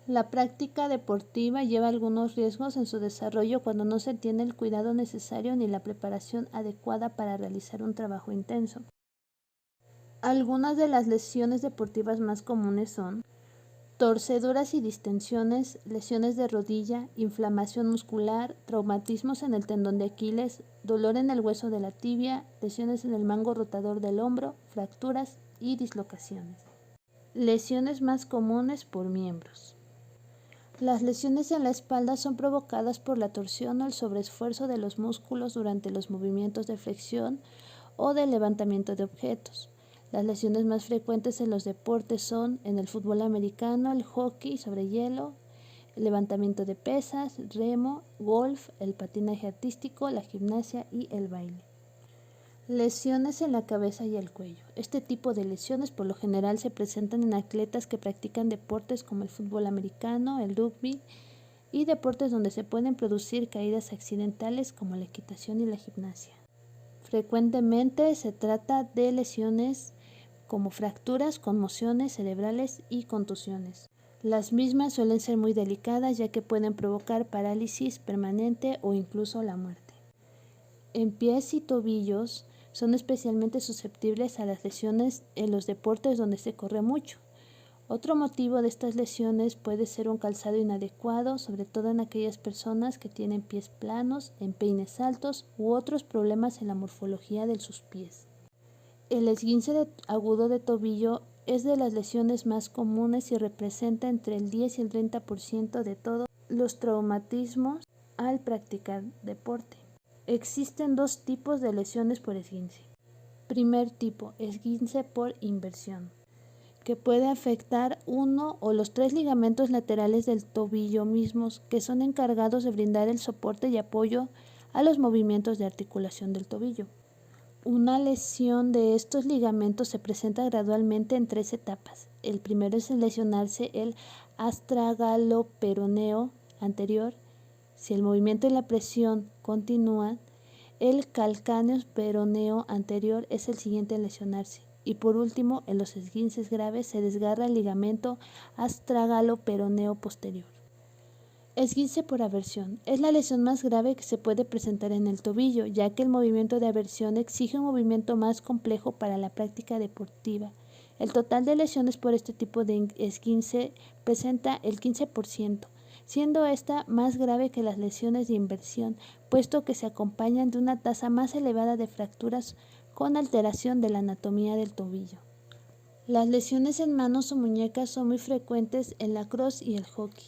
La práctica deportiva lleva algunos riesgos en su desarrollo cuando no se tiene el cuidado necesario ni la preparación adecuada para realizar un trabajo intenso. Algunas de las lesiones deportivas más comunes son torceduras y distensiones, lesiones de rodilla, inflamación muscular, traumatismos en el tendón de Aquiles, dolor en el hueso de la tibia, lesiones en el mango rotador del hombro, fracturas y dislocaciones. Lesiones más comunes por miembros. Las lesiones en la espalda son provocadas por la torsión o el sobreesfuerzo de los músculos durante los movimientos de flexión o de levantamiento de objetos. Las lesiones más frecuentes en los deportes son en el fútbol americano, el hockey sobre hielo, el levantamiento de pesas, remo, golf, el patinaje artístico, la gimnasia y el baile. Lesiones en la cabeza y el cuello. Este tipo de lesiones por lo general se presentan en atletas que practican deportes como el fútbol americano, el rugby y deportes donde se pueden producir caídas accidentales como la equitación y la gimnasia. Frecuentemente se trata de lesiones como fracturas, conmociones cerebrales y contusiones. Las mismas suelen ser muy delicadas ya que pueden provocar parálisis permanente o incluso la muerte. En pies y tobillos son especialmente susceptibles a las lesiones en los deportes donde se corre mucho. Otro motivo de estas lesiones puede ser un calzado inadecuado, sobre todo en aquellas personas que tienen pies planos, empeines altos u otros problemas en la morfología de sus pies. El esguince agudo de tobillo es de las lesiones más comunes y representa entre el 10 y el 30% de todos los traumatismos al practicar deporte. Existen dos tipos de lesiones por esguince. Primer tipo, esguince por inversión, que puede afectar uno o los 3 ligamentos laterales del tobillo mismos, que son encargados de brindar el soporte y apoyo a los movimientos de articulación del tobillo. Una lesión de estos ligamentos se presenta gradualmente en 3 etapas. El primero es lesionarse el astragaloperoneo anterior. Si el movimiento y la presión continúan, el calcáneo peroneo anterior es el siguiente en lesionarse. Y por último, en los esguinces graves se desgarra el ligamento astragaloperoneo posterior. Esguince por aversión. Es la lesión más grave que se puede presentar en el tobillo, ya que el movimiento de aversión exige un movimiento más complejo para la práctica deportiva. El total de lesiones por este tipo de esguince presenta el 15%, siendo esta más grave que las lesiones de inversión, puesto que se acompañan de una tasa más elevada de fracturas con alteración de la anatomía del tobillo. Las lesiones en manos o muñecas son muy frecuentes en la cross y el hockey,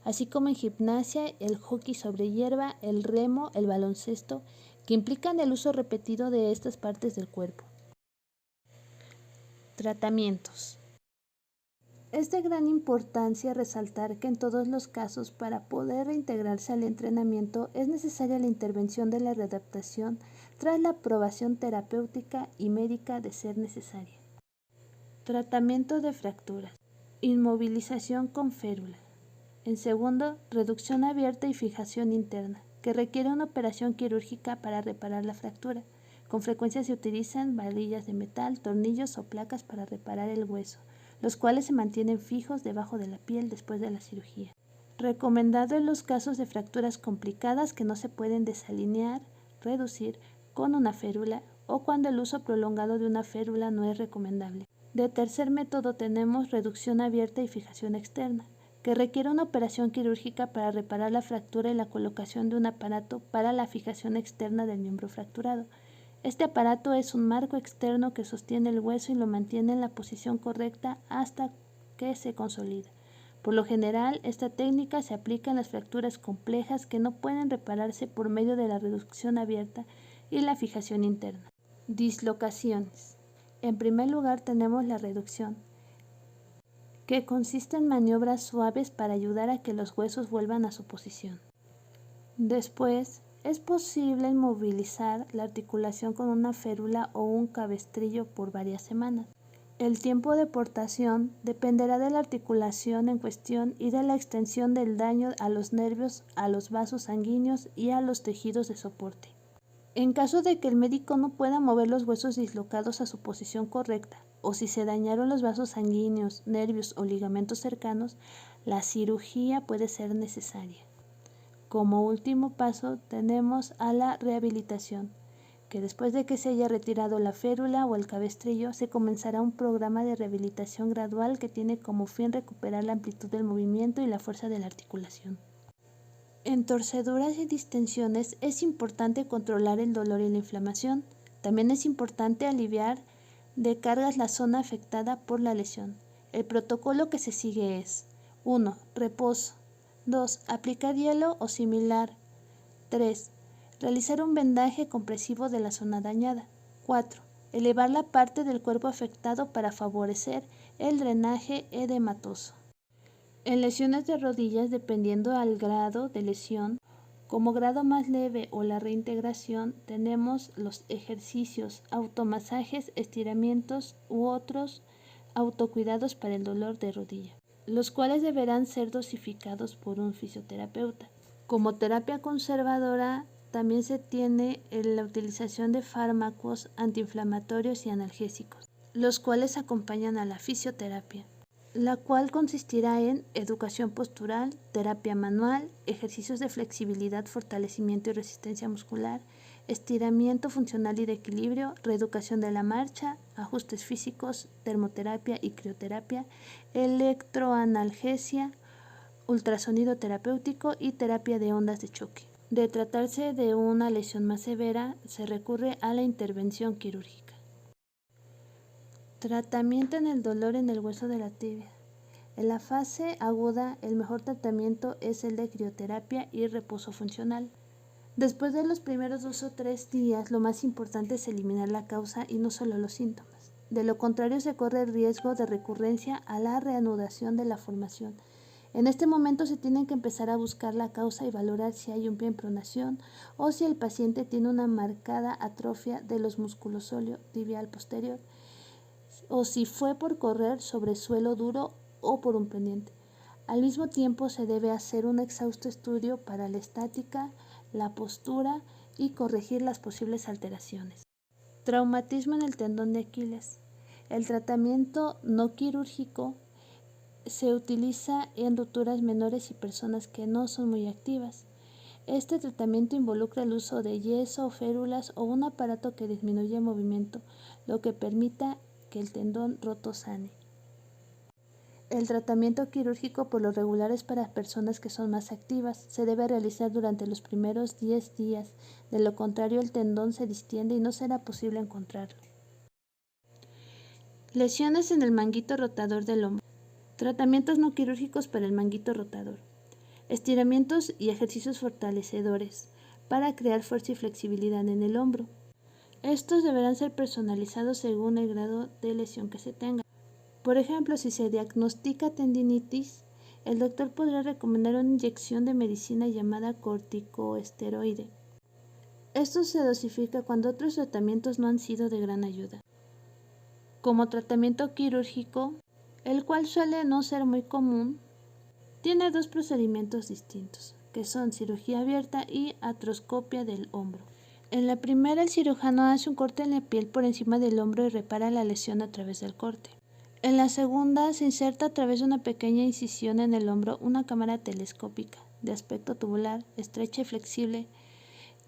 así como en gimnasia, el hockey sobre hierba, el remo, el baloncesto, que implican el uso repetido de estas partes del cuerpo. Tratamientos. Es de gran importancia resaltar que en todos los casos, para poder reintegrarse al entrenamiento, es necesaria la intervención de la readaptación tras la aprobación terapéutica y médica de ser necesaria. Tratamiento de fracturas. Inmovilización con férula. En segundo, reducción abierta y fijación interna, que requiere una operación quirúrgica para reparar la fractura. Con frecuencia se utilizan varillas de metal, tornillos o placas para reparar el hueso, los cuales se mantienen fijos debajo de la piel después de la cirugía. Recomendado en los casos de fracturas complicadas que no se pueden desalinear, reducir con una férula o cuando el uso prolongado de una férula no es recomendable. De tercer método tenemos reducción abierta y fijación externa, que requiere una operación quirúrgica para reparar la fractura y la colocación de un aparato para la fijación externa del miembro fracturado. Este aparato es un marco externo que sostiene el hueso y lo mantiene en la posición correcta hasta que se consolida. Por lo general, esta técnica se aplica en las fracturas complejas que no pueden repararse por medio de la reducción abierta y la fijación interna. Dislocaciones. En primer lugar tenemos la reducción, que consiste en maniobras suaves para ayudar a que los huesos vuelvan a su posición. Después, es posible inmovilizar la articulación con una férula o un cabestrillo por varias semanas. El tiempo de portación dependerá de la articulación en cuestión y de la extensión del daño a los nervios, a los vasos sanguíneos y a los tejidos de soporte. En caso de que el médico no pueda mover los huesos dislocados a su posición correcta, o si se dañaron los vasos sanguíneos, nervios o ligamentos cercanos, la cirugía puede ser necesaria. Como último paso tenemos a la rehabilitación, que después de que se haya retirado la férula o el cabestrillo, se comenzará un programa de rehabilitación gradual que tiene como fin recuperar la amplitud del movimiento y la fuerza de la articulación. En torceduras y distensiones es importante controlar el dolor y la inflamación. También es importante aliviar de cargas la zona afectada por la lesión. El protocolo que se sigue es 1. Reposo. 2. Aplicar hielo o similar. 3. Realizar un vendaje compresivo de la zona dañada. 4. Elevar la parte del cuerpo afectado para favorecer el drenaje edematoso. En lesiones de rodillas, dependiendo al grado de lesión, como grado más leve o la reintegración, tenemos los ejercicios, automasajes, estiramientos u otros autocuidados para el dolor de rodilla, los cuales deberán ser dosificados por un fisioterapeuta. Como terapia conservadora, también se tiene la utilización de fármacos antiinflamatorios y analgésicos, los cuales acompañan a la fisioterapia, la cual consistirá en educación postural, terapia manual, ejercicios de flexibilidad, fortalecimiento y resistencia muscular, estiramiento funcional y de equilibrio, reeducación de la marcha, ajustes físicos, termoterapia y crioterapia, electroanalgesia, ultrasonido terapéutico y terapia de ondas de choque. De tratarse de una lesión más severa, se recurre a la intervención quirúrgica. Tratamiento en el dolor en el hueso de la tibia. En la fase aguda, el mejor tratamiento es el de crioterapia y reposo funcional. Después de los primeros 2 o 3 días, lo más importante es eliminar la causa y no solo los síntomas. De lo contrario, se corre el riesgo de recurrencia a la reanudación de la formación. En este momento se tiene que empezar a buscar la causa y valorar si hay un pie en pronación o si el paciente tiene una marcada atrofia de los músculos sóleo tibial posterior, o si fue por correr sobre suelo duro o por un pendiente. Al mismo tiempo se debe hacer un exhausto estudio para la estática, la postura y corregir las posibles alteraciones. Traumatismo en el tendón de Aquiles. El tratamiento no quirúrgico se utiliza en roturas menores y personas que no son muy activas. Este tratamiento involucra el uso de yeso, férulas o un aparato que disminuye el movimiento, lo que permita que el tendón roto sane. El tratamiento quirúrgico por lo regular es para personas que son más activas. Se debe realizar durante los primeros 10 días. De lo contrario, el tendón se distiende y no será posible encontrarlo. Lesiones en el manguito rotador del hombro. Tratamientos no quirúrgicos para el manguito rotador. Estiramientos y ejercicios fortalecedores para crear fuerza y flexibilidad en el hombro. Estos deberán ser personalizados según el grado de lesión que se tenga. Por ejemplo, si se diagnostica tendinitis, el doctor podrá recomendar una inyección de medicina llamada corticosteroide. Esto se dosifica cuando otros tratamientos no han sido de gran ayuda. Como tratamiento quirúrgico, el cual suele no ser muy común, tiene 2 procedimientos distintos, que son cirugía abierta y artroscopia del hombro. En la primera, el cirujano hace un corte en la piel por encima del hombro y repara la lesión a través del corte. En la segunda, se inserta a través de una pequeña incisión en el hombro una cámara telescópica de aspecto tubular, estrecha y flexible,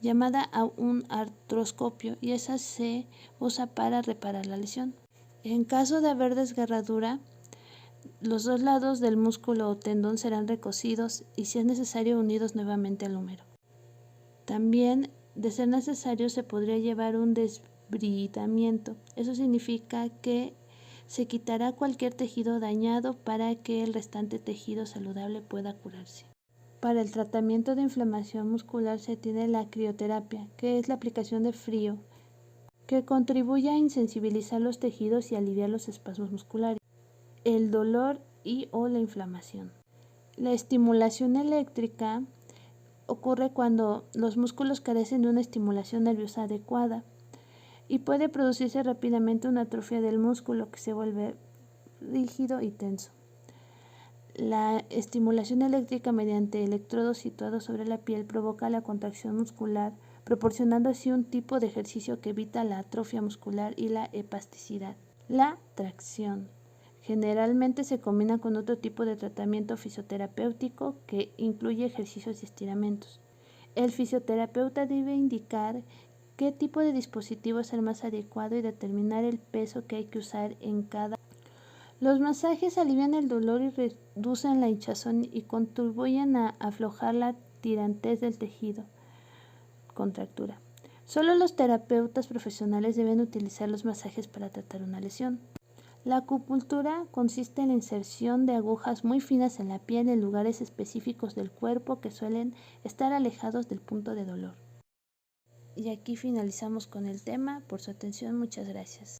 llamada a un artroscopio, y esa se usa para reparar la lesión. En caso de haber desgarradura, los 2 lados del músculo o tendón serán recosidos y, si es necesario, unidos nuevamente al húmero. También, de ser necesario, se podría llevar un desbridamiento. Eso significa que se quitará cualquier tejido dañado para que el restante tejido saludable pueda curarse. Para el tratamiento de inflamación muscular se tiene la crioterapia, que es la aplicación de frío, que contribuye a insensibilizar los tejidos y aliviar los espasmos musculares, el dolor y o la inflamación. La estimulación eléctrica ocurre cuando los músculos carecen de una estimulación nerviosa adecuada y puede producirse rápidamente una atrofia del músculo que se vuelve rígido y tenso. La estimulación eléctrica mediante electrodos situados sobre la piel provoca la contracción muscular proporcionando así un tipo de ejercicio que evita la atrofia muscular y la espasticidad. La tracción. Generalmente se combina con otro tipo de tratamiento fisioterapéutico que incluye ejercicios y estiramientos. El fisioterapeuta debe indicar qué tipo de dispositivo es el más adecuado y determinar el peso que hay que usar en cada. Los masajes alivian el dolor y reducen la hinchazón y contribuyen a aflojar la tirantez del tejido. Contractura. Solo los terapeutas profesionales deben utilizar los masajes para tratar una lesión. La acupuntura consiste en la inserción de agujas muy finas en la piel en lugares específicos del cuerpo que suelen estar alejados del punto de dolor. Y aquí finalizamos con el tema. Por su atención, muchas gracias.